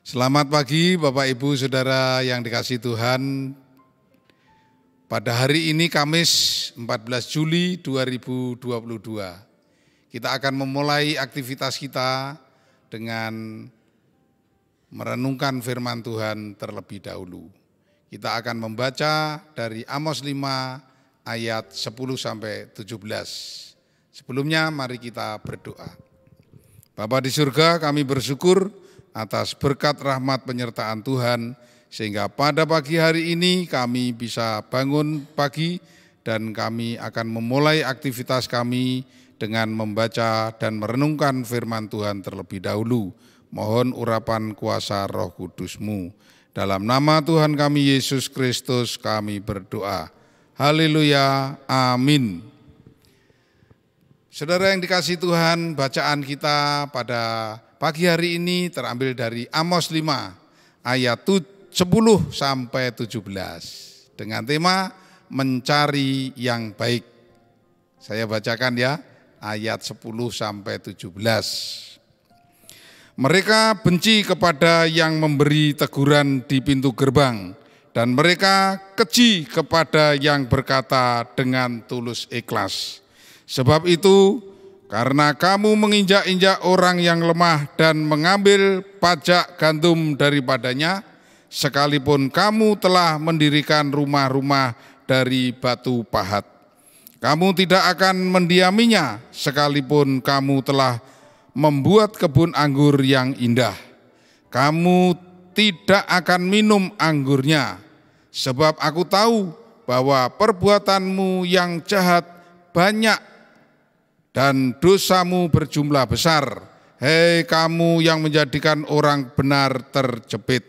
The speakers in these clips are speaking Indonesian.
Selamat pagi Bapak Ibu Saudara yang dikasihi Tuhan. Pada hari ini Kamis 14 Juli 2022, kita akan memulai aktivitas kita dengan merenungkan firman Tuhan terlebih dahulu. Kita akan membaca dari Amos 5 ayat 10 sampai 17. Sebelumnya mari kita berdoa. Bapa di surga, kami bersyukur atas berkat rahmat penyertaan Tuhan, sehingga pada pagi hari ini kami bisa bangun pagi dan kami akan memulai aktivitas kami dengan membaca dan merenungkan firman Tuhan terlebih dahulu. Mohon urapan kuasa Roh Kudus-Mu. Dalam nama Tuhan kami Yesus Kristus kami berdoa. Haleluya, amin. Saudara yang dikasihi Tuhan, bacaan kita pada pagi hari ini terambil dari Amos 5 ayat 10 sampai 17 dengan tema mencari yang baik. Saya bacakan ya, ayat 10 sampai 17. Mereka benci kepada yang memberi teguran di pintu gerbang, dan mereka keji kepada yang berkata dengan tulus ikhlas. Sebab itu, karena kamu menginjak-injak orang yang lemah dan mengambil pajak gandum daripadanya, sekalipun kamu telah mendirikan rumah-rumah dari batu pahat. Kamu tidak akan mendiaminya, sekalipun kamu telah membuat kebun anggur yang indah. Kamu tidak akan minum anggurnya, sebab aku tahu bahwa perbuatanmu yang jahat banyak dan dosamu berjumlah besar. Hei kamu yang menjadikan orang benar terjepit,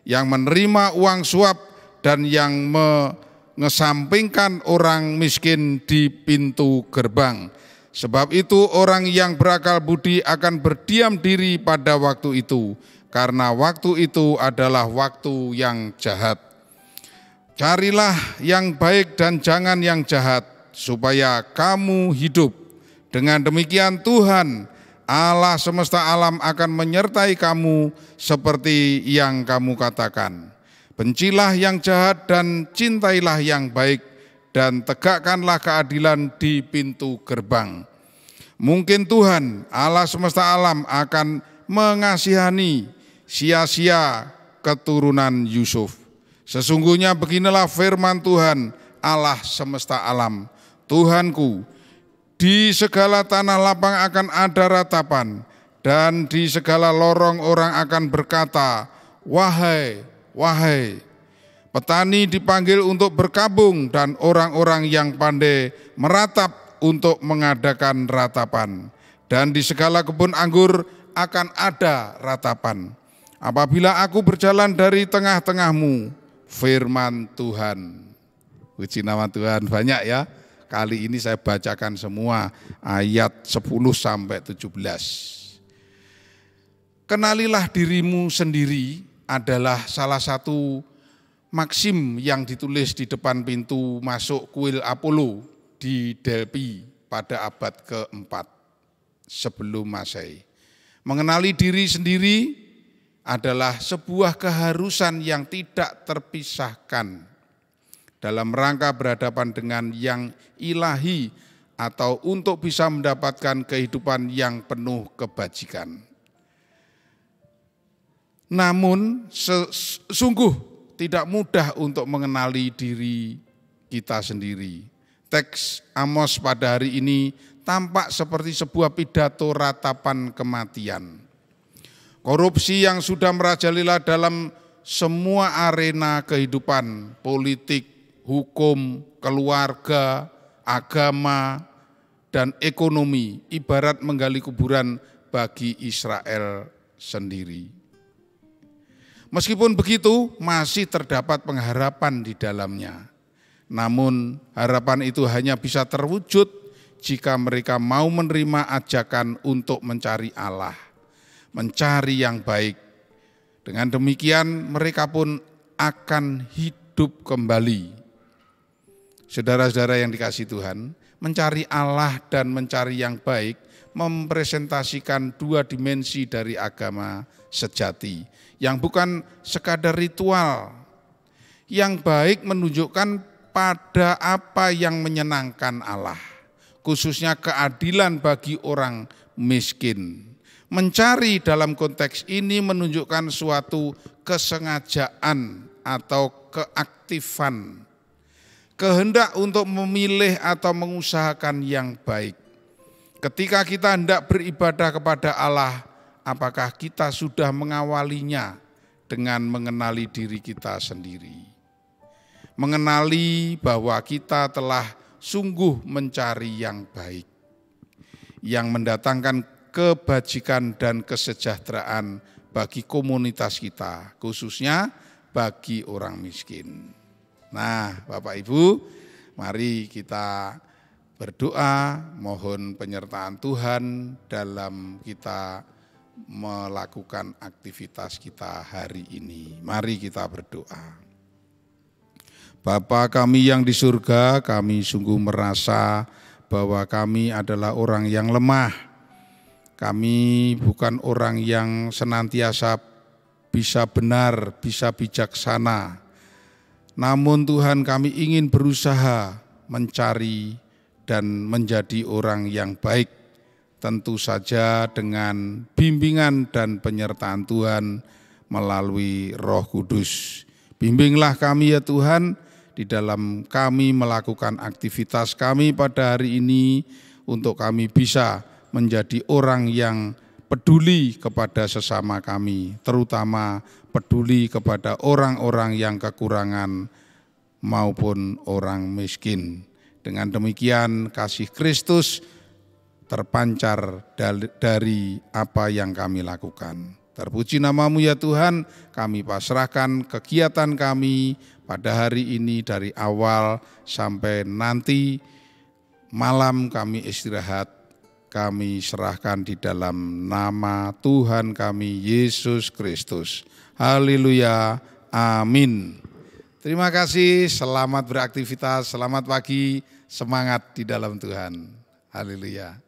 yang menerima uang suap dan yang mengesampingkan orang miskin di pintu gerbang. Sebab itu orang yang berakal budi akan berdiam diri pada waktu itu, karena waktu itu adalah waktu yang jahat. Carilah yang baik dan jangan yang jahat, supaya kamu hidup. Dengan demikian Tuhan, Allah semesta alam akan menyertai kamu seperti yang kamu katakan. Bencilah yang jahat dan cintailah yang baik, dan tegakkanlah keadilan di pintu gerbang. Mungkin Tuhan, Allah semesta alam akan mengasihani sia-sia keturunan Yusuf. Sesungguhnya beginilah firman Tuhan, Allah semesta alam. Tuhanku, di segala tanah lapang akan ada ratapan, dan di segala lorong orang akan berkata, wahai, wahai. Petani dipanggil untuk berkabung, dan orang-orang yang pandai meratap untuk mengadakan ratapan. Dan di segala kebun anggur akan ada ratapan. Apabila aku berjalan dari tengah-tengahmu, firman Tuhan. Puji nama Tuhan, banyak ya. Kali ini saya bacakan semua ayat 10 sampai 17. Kenalilah dirimu sendiri adalah salah satu maksim yang ditulis di depan pintu masuk kuil Apollo di Delphi pada abad ke-4 sebelum Masehi. Mengenali diri sendiri adalah sebuah keharusan yang tidak terpisahkan dalam rangka berhadapan dengan yang ilahi atau untuk bisa mendapatkan kehidupan yang penuh kebajikan. Namun sungguh tidak mudah untuk mengenali diri kita sendiri. Teks Amos pada hari ini tampak seperti sebuah pidato ratapan kematian. Korupsi yang sudah merajalela dalam semua arena kehidupan, politik, hukum, keluarga, agama, dan ekonomi ibarat menggali kuburan bagi Israel sendiri. Meskipun begitu, masih terdapat pengharapan di dalamnya. Namun harapan itu hanya bisa terwujud jika mereka mau menerima ajakan untuk mencari Allah, mencari yang baik. Dengan demikian mereka pun akan hidup kembali. Saudara-saudara yang dikasihi Tuhan, mencari Allah dan mencari yang baik mempresentasikan dua dimensi dari agama sejati, yang bukan sekadar ritual. Yang baik menunjukkan pada apa yang menyenangkan Allah, khususnya keadilan bagi orang miskin. Mencari dalam konteks ini menunjukkan suatu kesengajaan atau keaktifan, kehendak untuk memilih atau mengusahakan yang baik. Ketika kita hendak beribadah kepada Allah, apakah kita sudah mengawalinya dengan mengenali diri kita sendiri? Mengenali bahwa kita telah sungguh mencari yang baik, yang mendatangkan kebajikan dan kesejahteraan bagi komunitas kita, khususnya bagi orang miskin. Nah, Bapak Ibu, mari kita berdoa, mohon penyertaan Tuhan dalam kita melakukan aktivitas kita hari ini. Mari kita berdoa. Bapa kami yang di surga, kami sungguh merasa bahwa kami adalah orang yang lemah. Kami bukan orang yang senantiasa bisa benar, bisa bijaksana. Namun Tuhan, kami ingin berusaha mencari dan menjadi orang yang baik. Tentu saja dengan bimbingan dan penyertaan Tuhan melalui Roh Kudus. Bimbinglah kami ya Tuhan, di dalam kami melakukan aktivitas kami pada hari ini, untuk kami bisa menjadi orang yang peduli kepada sesama kami, terutama peduli kepada orang-orang yang kekurangan maupun orang miskin. Dengan demikian kasih Kristus terpancar dari apa yang kami lakukan. Terpuji namamu ya Tuhan, kami pasrahkan kegiatan kami pada hari ini dari awal sampai nanti malam kami istirahat, kami serahkan di dalam nama Tuhan kami Yesus Kristus. Haleluya, amin. Terima kasih, selamat beraktivitas, selamat pagi, semangat di dalam Tuhan. Haleluya.